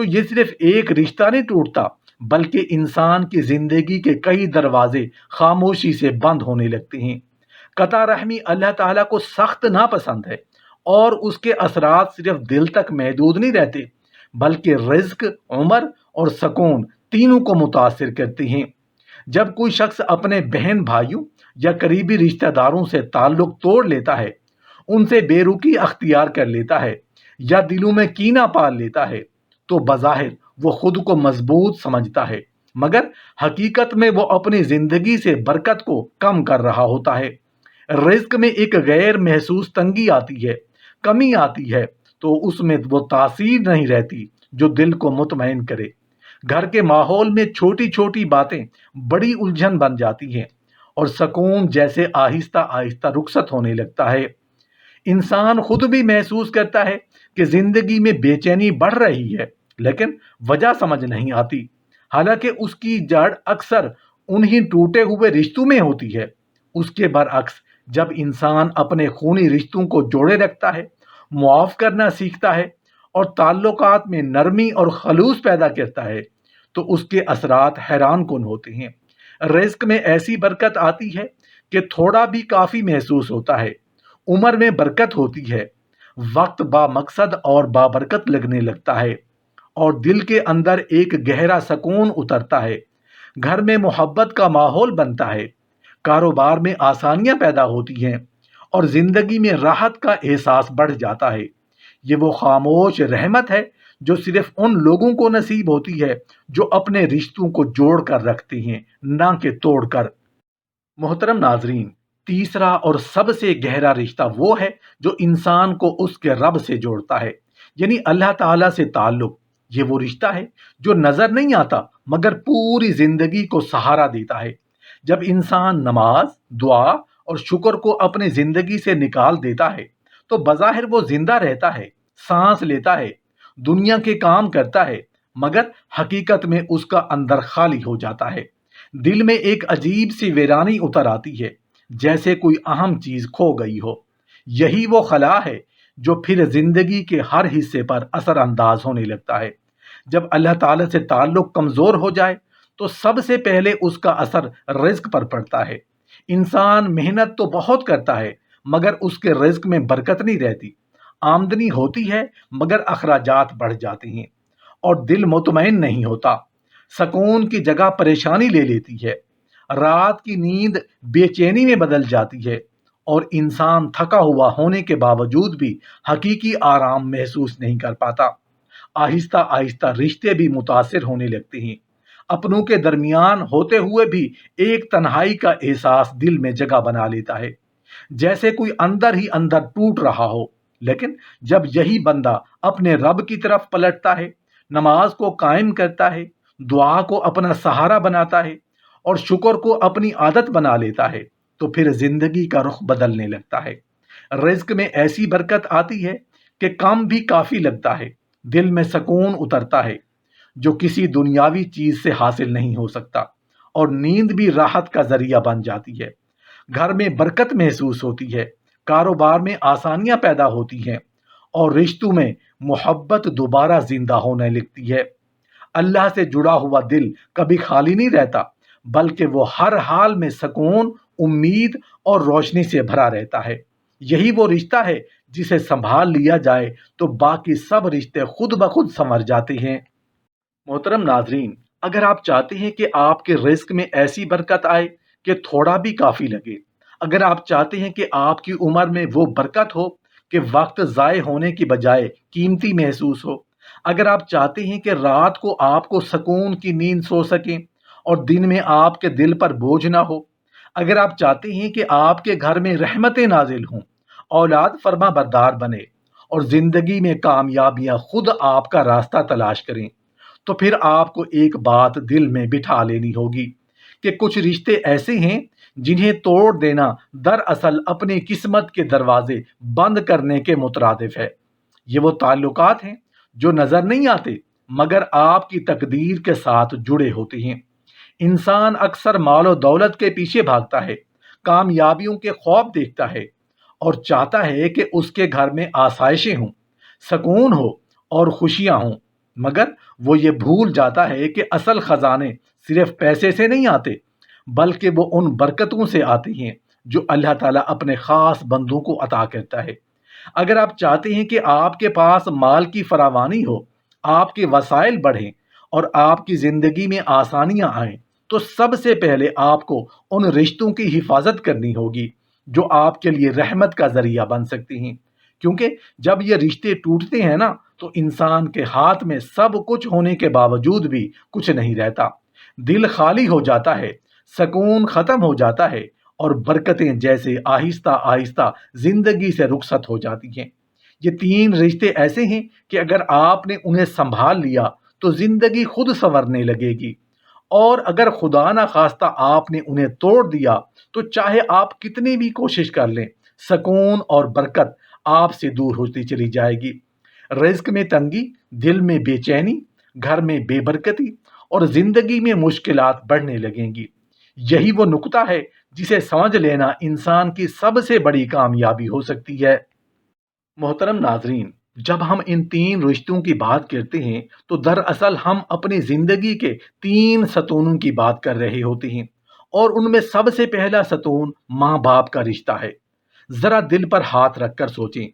تو یہ صرف ایک رشتہ نہیں ٹوٹتا، بلکہ انسان کی زندگی کے کئی دروازے خاموشی سے بند ہونے لگتے ہیں۔ قطع رحمی اللہ تعالیٰ کو سخت ناپسند ہے، اور اس کے اثرات صرف دل تک محدود نہیں رہتے، بلکہ رزق، عمر اور سکون تینوں کو متاثر کرتے ہیں۔ جب کوئی شخص اپنے بہن بھائیوں یا قریبی رشتہ داروں سے تعلق توڑ لیتا ہے، ان سے بے رخی اختیار کر لیتا ہے یا دلوں میں کینہ پال لیتا ہے، تو بظاہر وہ خود کو مضبوط سمجھتا ہے، مگر حقیقت میں وہ اپنی زندگی سے برکت کو کم کر رہا ہوتا ہے۔ رزق میں ایک غیر محسوس تنگی آتی ہے، کمی آتی ہے، تو اس میں وہ تاثیر نہیں رہتی جو دل کو مطمئن کرے۔ گھر کے ماحول میں چھوٹی چھوٹی باتیں بڑی الجھن بن جاتی ہیں، اور سکون جیسے آہستہ آہستہ رخصت ہونے لگتا ہے۔ انسان خود بھی محسوس کرتا ہے کہ زندگی میں بے چینی بڑھ رہی ہے، لیکن وجہ سمجھ نہیں آتی، حالانکہ اس کی جڑ اکثر انہی ٹوٹے ہوئے رشتوں میں ہوتی ہے۔ اس کے برعکس، جب انسان اپنے خونی رشتوں کو جوڑے رکھتا ہے، معاف کرنا سیکھتا ہے اور تعلقات میں نرمی اور خلوص پیدا کرتا ہے، تو اس کے اثرات حیران کن ہوتے ہیں۔ رزق میں ایسی برکت آتی ہے کہ تھوڑا بھی کافی محسوس ہوتا ہے، عمر میں برکت ہوتی ہے، وقت با مقصد اور بابرکت لگنے لگتا ہے، اور دل کے اندر ایک گہرا سکون اترتا ہے۔ گھر میں محبت کا ماحول بنتا ہے، کاروبار میں آسانیاں پیدا ہوتی ہیں، اور زندگی میں راحت کا احساس بڑھ جاتا ہے۔ یہ وہ خاموش رحمت ہے جو صرف ان لوگوں کو نصیب ہوتی ہے جو اپنے رشتوں کو جوڑ کر رکھتے ہیں، نہ کہ توڑ کر۔ محترم ناظرین، تیسرا اور سب سے گہرا رشتہ وہ ہے جو انسان کو اس کے رب سے جوڑتا ہے، یعنی اللہ تعالیٰ سے تعلق۔ یہ وہ رشتہ ہے جو نظر نہیں آتا، مگر پوری زندگی کو سہارا دیتا ہے۔ جب انسان نماز، دعا اور شکر کو اپنی زندگی سے نکال دیتا ہے، تو بظاہر وہ زندہ رہتا ہے، سانس لیتا ہے، دنیا کے کام کرتا ہے، مگر حقیقت میں اس کا اندر خالی ہو جاتا ہے۔ دل میں ایک عجیب سی ویرانی اتر آتی ہے، جیسے کوئی اہم چیز کھو گئی ہو۔ یہی وہ خلا ہے جو پھر زندگی کے ہر حصے پر اثر انداز ہونے لگتا ہے۔ جب اللہ تعالیٰ سے تعلق کمزور ہو جائے، تو سب سے پہلے اس کا اثر رزق پر پڑتا ہے۔ انسان محنت تو بہت کرتا ہے، مگر اس کے رزق میں برکت نہیں رہتی۔ آمدنی ہوتی ہے، مگر اخراجات بڑھ جاتے ہیں، اور دل مطمئن نہیں ہوتا۔ سکون کی جگہ پریشانی لے لیتی ہے، رات کی نیند بے چینی میں بدل جاتی ہے، اور انسان تھکا ہوا ہونے کے باوجود بھی حقیقی آرام محسوس نہیں کر پاتا۔ آہستہ آہستہ رشتے بھی متاثر ہونے لگتے ہیں، اپنوں کے درمیان ہوتے ہوئے بھی ایک تنہائی کا احساس دل میں جگہ بنا لیتا ہے، جیسے کوئی اندر ہی اندر ٹوٹ رہا ہو۔ لیکن جب یہی بندہ اپنے رب کی طرف پلٹتا ہے، نماز کو قائم کرتا ہے، دعا کو اپنا سہارا بناتا ہے، اور شکر کو اپنی عادت بنا لیتا ہے، تو پھر زندگی کا رخ بدلنے لگتا ہے۔ رزق میں ایسی برکت آتی ہے کہ کم بھی کافی لگتا ہے، دل میں سکون اترتا ہے جو کسی دنیاوی چیز سے حاصل نہیں ہو سکتا، اور نیند بھی راحت کا ذریعہ بن جاتی ہے۔ گھر میں برکت محسوس ہوتی ہے، کاروبار میں آسانیاں پیدا ہوتی ہیں، اور رشتوں میں محبت دوبارہ زندہ ہونے لگتی ہے۔ اللہ سے جڑا ہوا دل کبھی خالی نہیں رہتا، بلکہ وہ ہر حال میں سکون، امید اور روشنی سے بھرا رہتا ہے۔ یہی وہ رشتہ ہے جسے سنبھال لیا جائے تو باقی سب رشتے خود بخود سنور جاتے ہیں۔ محترم ناظرین، اگر آپ چاہتے ہیں کہ آپ کے رزق میں ایسی برکت آئے کہ تھوڑا بھی کافی لگے، اگر آپ چاہتے ہیں کہ آپ کی عمر میں وہ برکت ہو کہ وقت ضائع ہونے کی بجائے قیمتی محسوس ہو، اگر آپ چاہتے ہیں کہ رات کو آپ کو سکون کی نیند سو سکیں اور دن میں آپ کے دل پر بوجھ نہ ہو، اگر آپ چاہتے ہیں کہ آپ کے گھر میں رحمتیں نازل ہوں، اولاد فرما بردار بنے، اور زندگی میں کامیابیاں خود آپ کا راستہ تلاش کریں، تو پھر آپ کو ایک بات دل میں بٹھا لینی ہوگی کہ کچھ رشتے ایسے ہیں جنہیں توڑ دینا دراصل اپنی قسمت کے دروازے بند کرنے کے مترادف ہے۔ یہ وہ تعلقات ہیں جو نظر نہیں آتے، مگر آپ کی تقدیر کے ساتھ جڑے ہوتے ہیں۔ انسان اکثر مال و دولت کے پیچھے بھاگتا ہے، کامیابیوں کے خواب دیکھتا ہے، اور چاہتا ہے کہ اس کے گھر میں آسائشیں ہوں، سکون ہو اور خوشیاں ہوں، مگر وہ یہ بھول جاتا ہے کہ اصل خزانے صرف پیسے سے نہیں آتے، بلکہ وہ ان برکتوں سے آتی ہیں جو اللہ تعالیٰ اپنے خاص بندوں کو عطا کرتا ہے۔ اگر آپ چاہتے ہیں کہ آپ کے پاس مال کی فراوانی ہو، آپ کے وسائل بڑھیں اور آپ کی زندگی میں آسانیاں آئیں، تو سب سے پہلے آپ کو ان رشتوں کی حفاظت کرنی ہوگی جو آپ کے لیے رحمت کا ذریعہ بن سکتی ہیں، کیونکہ جب یہ رشتے ٹوٹتے ہیں نا تو انسان کے ہاتھ میں سب کچھ ہونے کے باوجود بھی کچھ نہیں رہتا، دل خالی ہو جاتا ہے، سکون ختم ہو جاتا ہے، اور برکتیں جیسے آہستہ آہستہ زندگی سے رخصت ہو جاتی ہیں۔ یہ تین رشتے ایسے ہیں کہ اگر آپ نے انہیں سنبھال لیا تو زندگی خود سنورنے لگے گی، اور اگر خدا نہ خواستہ آپ نے انہیں توڑ دیا تو چاہے آپ کتنی بھی کوشش کر لیں، سکون اور برکت آپ سے دور ہوتی چلی جائے گی۔ رزق میں تنگی، دل میں بے چینی، گھر میں بے برکتی، اور زندگی میں مشکلات بڑھنے لگیں گی۔ یہی وہ نقطہ ہے جسے سمجھ لینا انسان کی سب سے بڑی کامیابی ہو سکتی ہے۔ محترم ناظرین، جب ہم ان تین رشتوں کی بات کرتے ہیں تو دراصل ہم اپنی زندگی کے تین ستونوں کی بات کر رہے ہوتے ہیں، اور ان میں سب سے پہلا ستون ماں باپ کا رشتہ ہے۔ ذرا دل پر ہاتھ رکھ کر سوچیں،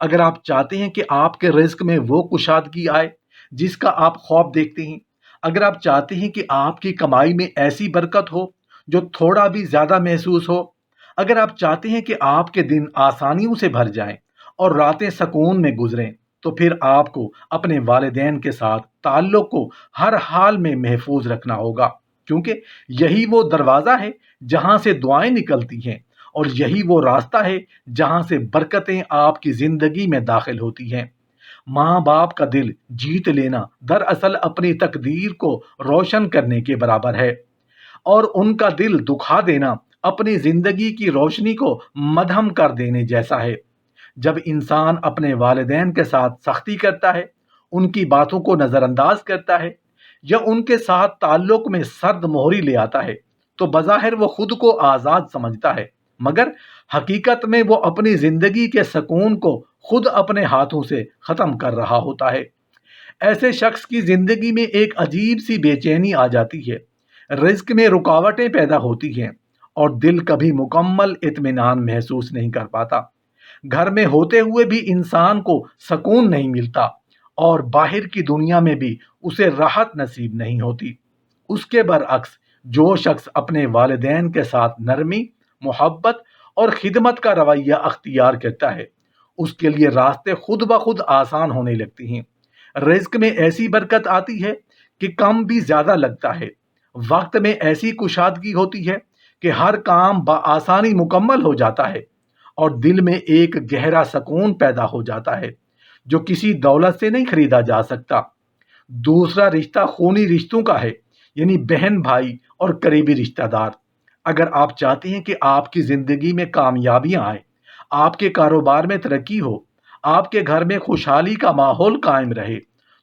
اگر آپ چاہتے ہیں کہ آپ کے رزق میں وہ کشادگی آئے جس کا آپ خواب دیکھتے ہیں، اگر آپ چاہتے ہیں کہ آپ کی کمائی میں ایسی برکت ہو جو تھوڑا بھی زیادہ محسوس ہو، اگر آپ چاہتے ہیں کہ آپ کے دن آسانیوں سے بھر جائیں اور راتیں سکون میں گزریں، تو پھر آپ کو اپنے والدین کے ساتھ تعلق کو ہر حال میں محفوظ رکھنا ہوگا، کیونکہ یہی وہ دروازہ ہے جہاں سے دعائیں نکلتی ہیں، اور یہی وہ راستہ ہے جہاں سے برکتیں آپ کی زندگی میں داخل ہوتی ہیں۔ ماں باپ کا دل جیت لینا دراصل اپنی تقدیر کو روشن کرنے کے برابر ہے، اور ان کا دل دکھا دینا اپنی زندگی کی روشنی کو مدھم کر دینے جیسا ہے۔ جب انسان اپنے والدین کے ساتھ سختی کرتا ہے، ان کی باتوں کو نظر انداز کرتا ہے، یا ان کے ساتھ تعلق میں سرد مہری لے آتا ہے، تو بظاہر وہ خود کو آزاد سمجھتا ہے، مگر حقیقت میں وہ اپنی زندگی کے سکون کو خود اپنے ہاتھوں سے ختم کر رہا ہوتا ہے۔ ایسے شخص کی زندگی میں ایک عجیب سی بے چینی آ جاتی ہے، رزق میں رکاوٹیں پیدا ہوتی ہیں، اور دل کبھی مکمل اطمینان محسوس نہیں کر پاتا۔ گھر میں ہوتے ہوئے بھی انسان کو سکون نہیں ملتا، اور باہر کی دنیا میں بھی اسے راحت نصیب نہیں ہوتی۔ اس کے برعکس جو شخص اپنے والدین کے ساتھ نرمی، محبت اور خدمت کا رویہ اختیار کرتا ہے، اس کے لیے راستے خود بخود آسان ہونے لگتی ہیں۔ رزق میں ایسی برکت آتی ہے کہ کم بھی زیادہ لگتا ہے، وقت میں ایسی کشادگی ہوتی ہے کہ ہر کام بآسانی مکمل ہو جاتا ہے، اور دل میں ایک گہرا سکون پیدا ہو جاتا ہے جو کسی دولت سے نہیں خریدا جا سکتا۔ دوسرا رشتہ خونی رشتوں کا ہے، یعنی بہن بھائی اور قریبی رشتہ دار۔ اگر آپ چاہتے ہیں کہ آپ کی زندگی میں کامیابیاں آئیں، آپ کے کاروبار میں ترقی ہو، آپ کے گھر میں خوشحالی کا ماحول قائم رہے،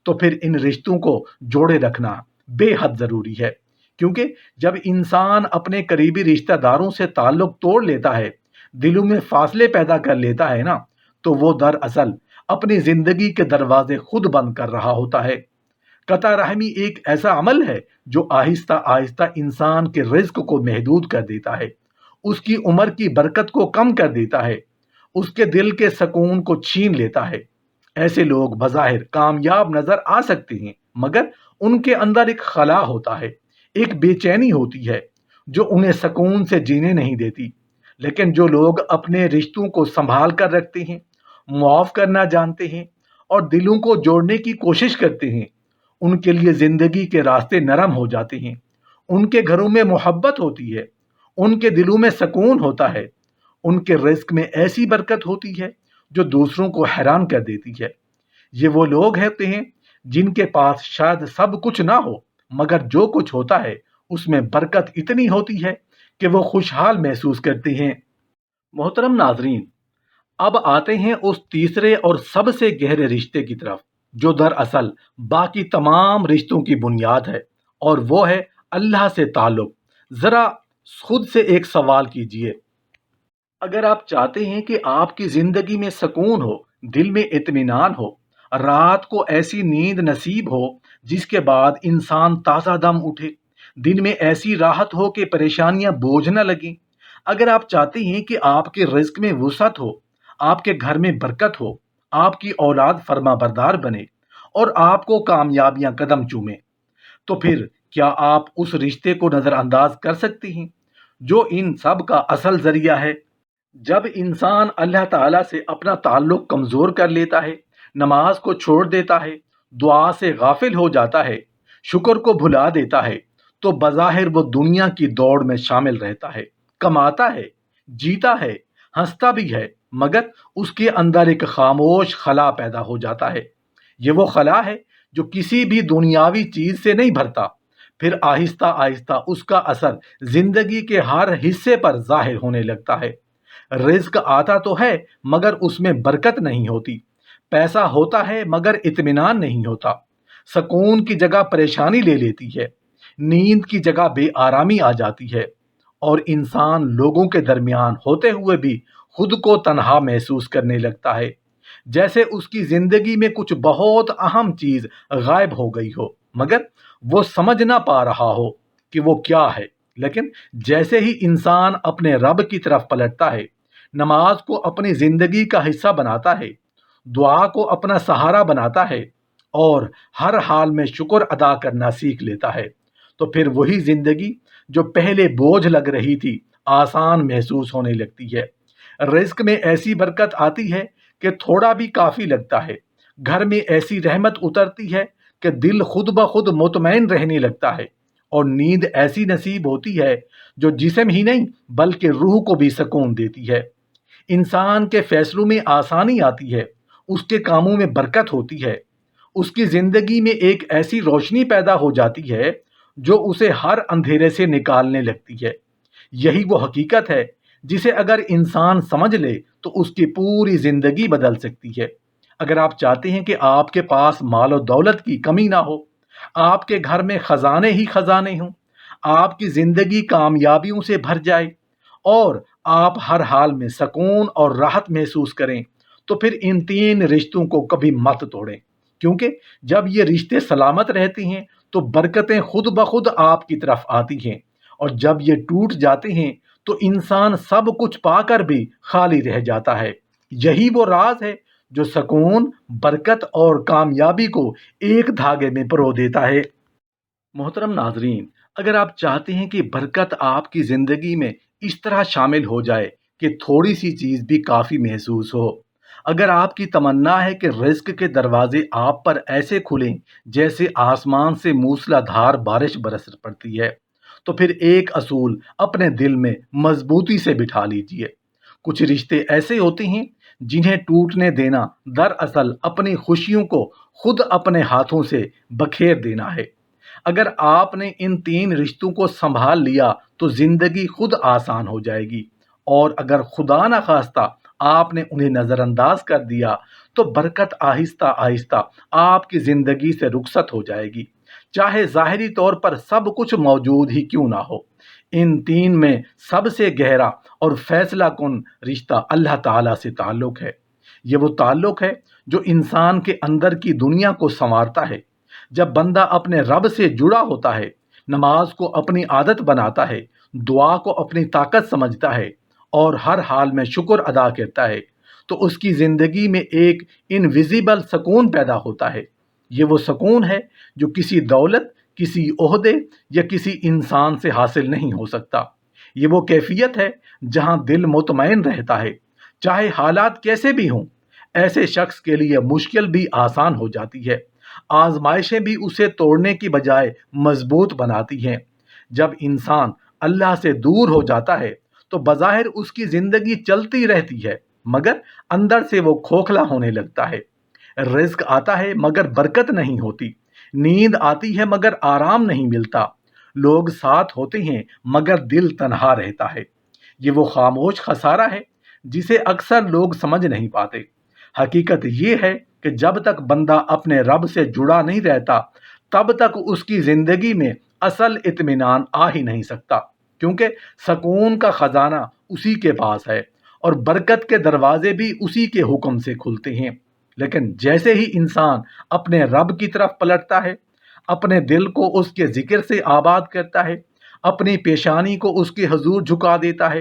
تو پھر ان رشتوں کو جوڑے رکھنا بے حد ضروری ہے، کیونکہ جب انسان اپنے قریبی رشتہ داروں سے تعلق توڑ لیتا ہے، دلوں میں فاصلے پیدا کر لیتا ہے نا، تو وہ دراصل اپنی زندگی کے دروازے خود بند کر رہا ہوتا ہے۔ قطع رحمی ایک ایسا عمل ہے جو آہستہ آہستہ انسان کے رزق کو محدود کر دیتا ہے، اس کی عمر کی برکت کو کم کر دیتا ہے، اس کے دل کے سکون کو چھین لیتا ہے۔ ایسے لوگ بظاہر کامیاب نظر آ سکتے ہیں، مگر ان کے اندر ایک خلا ہوتا ہے، ایک بے چینی ہوتی ہے جو انہیں سکون سے جینے نہیں دیتی۔ لیکن جو لوگ اپنے رشتوں کو سنبھال کر رکھتے ہیں، معاف کرنا جانتے ہیں، اور دلوں کو جوڑنے کی کوشش کرتے ہیں، ان کے لیے زندگی کے راستے نرم ہو جاتے ہیں، ان کے گھروں میں محبت ہوتی ہے، ان کے دلوں میں سکون ہوتا ہے، ان کے رزق میں ایسی برکت ہوتی ہے جو دوسروں کو حیران کر دیتی ہے۔ یہ وہ لوگ ہوتے ہیں جن کے پاس شاید سب کچھ نہ ہو، مگر جو کچھ ہوتا ہے اس میں برکت اتنی ہوتی ہے کہ وہ خوشحال محسوس کرتے ہیں۔ محترم ناظرین، اب آتے ہیں اس تیسرے اور سب سے گہرے رشتے کی طرف جو دراصل باقی تمام رشتوں کی بنیاد ہے، اور وہ ہے اللہ سے تعلق۔ ذرا خود سے ایک سوال کیجئے، اگر آپ چاہتے ہیں کہ آپ کی زندگی میں سکون ہو، دل میں اطمینان ہو، رات کو ایسی نیند نصیب ہو جس کے بعد انسان تازہ دم اٹھے، دن میں ایسی راحت ہو کہ پریشانیاں بوجھ نہ لگیں۔ اگر آپ چاہتے ہیں کہ آپ کے رزق میں وسعت ہو، آپ کے گھر میں برکت ہو، آپ کی اولاد فرما بردار بنے اور آپ کو کامیابیاں قدم چومیں، تو پھر کیا آپ اس رشتے کو نظر انداز کر سکتے ہیں جو ان سب کا اصل ذریعہ ہے؟ جب انسان اللہ تعالیٰ سے اپنا تعلق کمزور کر لیتا ہے، نماز کو چھوڑ دیتا ہے، دعا سے غافل ہو جاتا ہے، شکر کو بھلا دیتا ہے، تو بظاہر وہ دنیا کی دوڑ میں شامل رہتا ہے، کماتا ہے، جیتا ہے، ہنستا بھی ہے، مگر اس کے اندر ایک خاموش خلا پیدا ہو جاتا ہے۔ یہ وہ خلا ہے جو کسی بھی دنیاوی چیز سے نہیں بھرتا۔ پھر آہستہ آہستہ اس کا اثر زندگی کے ہر حصے پر ظاہر ہونے لگتا ہے۔ رزق آتا تو ہے مگر اس میں برکت نہیں ہوتی، پیسہ ہوتا ہے مگر اطمینان نہیں ہوتا، سکون کی جگہ پریشانی لے لیتی ہے، نیند کی جگہ بے آرامی آ جاتی ہے، اور انسان لوگوں کے درمیان ہوتے ہوئے بھی خود کو تنہا محسوس کرنے لگتا ہے، جیسے اس کی زندگی میں کچھ بہت اہم چیز غائب ہو گئی ہو، مگر وہ سمجھ نہ پا رہا ہو کہ وہ کیا ہے۔ لیکن جیسے ہی انسان اپنے رب کی طرف پلٹتا ہے، نماز کو اپنی زندگی کا حصہ بناتا ہے، دعا کو اپنا سہارا بناتا ہے، اور ہر حال میں شکر ادا کرنا سیکھ لیتا ہے، تو پھر وہی زندگی جو پہلے بوجھ لگ رہی تھی آسان محسوس ہونے لگتی ہے۔ رزق میں ایسی برکت آتی ہے کہ تھوڑا بھی کافی لگتا ہے، گھر میں ایسی رحمت اترتی ہے کہ دل خود بخود مطمئن رہنے لگتا ہے، اور نیند ایسی نصیب ہوتی ہے جو جسم ہی نہیں بلکہ روح کو بھی سکون دیتی ہے۔ انسان کے فیصلوں میں آسانی آتی ہے، اس کے کاموں میں برکت ہوتی ہے، اس کی زندگی میں ایک ایسی روشنی پیدا ہو جاتی ہے جو اسے ہر اندھیرے سے نکالنے لگتی ہے۔ یہی وہ حقیقت ہے جسے اگر انسان سمجھ لے تو اس کی پوری زندگی بدل سکتی ہے۔ اگر آپ چاہتے ہیں کہ آپ کے پاس مال و دولت کی کمی نہ ہو، آپ کے گھر میں خزانے ہی خزانے ہوں، آپ کی زندگی کامیابیوں سے بھر جائے، اور آپ ہر حال میں سکون اور راحت محسوس کریں، تو پھر ان تین رشتوں کو کبھی مت توڑیں، کیونکہ جب یہ رشتے سلامت رہتے ہیں تو برکتیں خود بخود آپ کی طرف آتی ہیں، اور جب یہ ٹوٹ جاتے ہیں تو انسان سب کچھ پا کر بھی خالی رہ جاتا ہے۔ یہی وہ راز ہے جو سکون، برکت اور کامیابی کو ایک دھاگے میں پرو دیتا ہے۔ محترم ناظرین، اگر آپ چاہتے ہیں کہ برکت آپ کی زندگی میں اس طرح شامل ہو جائے کہ تھوڑی سی چیز بھی کافی محسوس ہو، اگر آپ کی تمنا ہے کہ رزق کے دروازے آپ پر ایسے کھلیں جیسے آسمان سے موسلا دھار بارش برس پڑتی ہے، تو پھر ایک اصول اپنے دل میں مضبوطی سے بٹھا لیجئے۔ کچھ رشتے ایسے ہوتے ہیں جنہیں ٹوٹنے دینا دراصل اپنی خوشیوں کو خود اپنے ہاتھوں سے بکھیر دینا ہے۔ اگر آپ نے ان تین رشتوں کو سنبھال لیا تو زندگی خود آسان ہو جائے گی، اور اگر خدا نہ خواستہ آپ نے انہیں نظر انداز کر دیا تو برکت آہستہ آہستہ آپ کی زندگی سے رخصت ہو جائے گی، چاہے ظاہری طور پر سب کچھ موجود ہی کیوں نہ ہو۔ ان تین میں سب سے گہرا اور فیصلہ کن رشتہ اللہ تعالیٰ سے تعلق ہے۔ یہ وہ تعلق ہے جو انسان کے اندر کی دنیا کو سنوارتا ہے۔ جب بندہ اپنے رب سے جڑا ہوتا ہے، نماز کو اپنی عادت بناتا ہے، دعا کو اپنی طاقت سمجھتا ہے، اور ہر حال میں شکر ادا کرتا ہے، تو اس کی زندگی میں ایک انویزیبل سکون پیدا ہوتا ہے۔ یہ وہ سکون ہے جو کسی دولت، کسی عہدے یا کسی انسان سے حاصل نہیں ہو سکتا۔ یہ وہ کیفیت ہے جہاں دل مطمئن رہتا ہے، چاہے حالات کیسے بھی ہوں۔ ایسے شخص کے لیے مشکل بھی آسان ہو جاتی ہے، آزمائشیں بھی اسے توڑنے کی بجائے مضبوط بناتی ہیں۔ جب انسان اللہ سے دور ہو جاتا ہے تو بظاہر اس کی زندگی چلتی رہتی ہے، مگر اندر سے وہ کھوکھلا ہونے لگتا ہے۔ رزق آتا ہے مگر برکت نہیں ہوتی، نیند آتی ہے مگر آرام نہیں ملتا، لوگ ساتھ ہوتے ہیں مگر دل تنہا رہتا ہے۔ یہ وہ خاموش خسارہ ہے جسے اکثر لوگ سمجھ نہیں پاتے۔ حقیقت یہ ہے کہ جب تک بندہ اپنے رب سے جڑا نہیں رہتا، تب تک اس کی زندگی میں اصل اطمینان آ ہی نہیں سکتا، کیونکہ سکون کا خزانہ اسی کے پاس ہے، اور برکت کے دروازے بھی اسی کے حکم سے کھلتے ہیں۔ لیکن جیسے ہی انسان اپنے رب کی طرف پلٹتا ہے، اپنے دل کو اس کے ذکر سے آباد کرتا ہے، اپنی پیشانی کو اس کے حضور جھکا دیتا ہے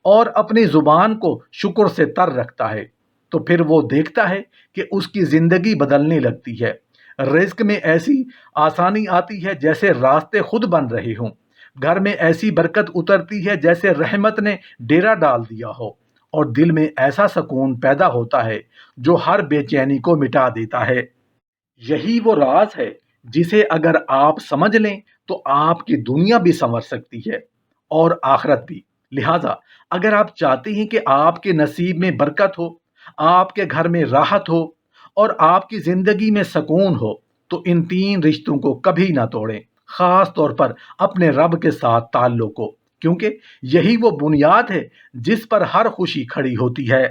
اور اپنی زبان کو شکر سے تر رکھتا ہے، تو پھر وہ دیکھتا ہے کہ اس کی زندگی بدلنے لگتی ہے۔ رزق میں ایسی آسانی آتی ہے جیسے راستے خود بن رہے ہوں، گھر میں ایسی برکت اترتی ہے جیسے رحمت نے ڈیرا ڈال دیا ہو، اور دل میں ایسا سکون پیدا ہوتا ہے جو ہر بے چینی کو مٹا دیتا ہے۔ یہی وہ راز ہے جسے اگر آپ سمجھ لیں تو آپ کی دنیا بھی سنور سکتی ہے اور آخرت بھی۔ لہٰذا اگر آپ چاہتے ہیں کہ آپ کے نصیب میں برکت ہو، آپ کے گھر میں راحت ہو اور آپ کی زندگی میں سکون ہو، تو ان تین رشتوں کو کبھی نہ توڑیں، خاص طور پر اپنے رب کے ساتھ تعلق کو، کیونکہ یہی وہ بنیاد ہے جس پر ہر خوشی کھڑی ہوتی ہے۔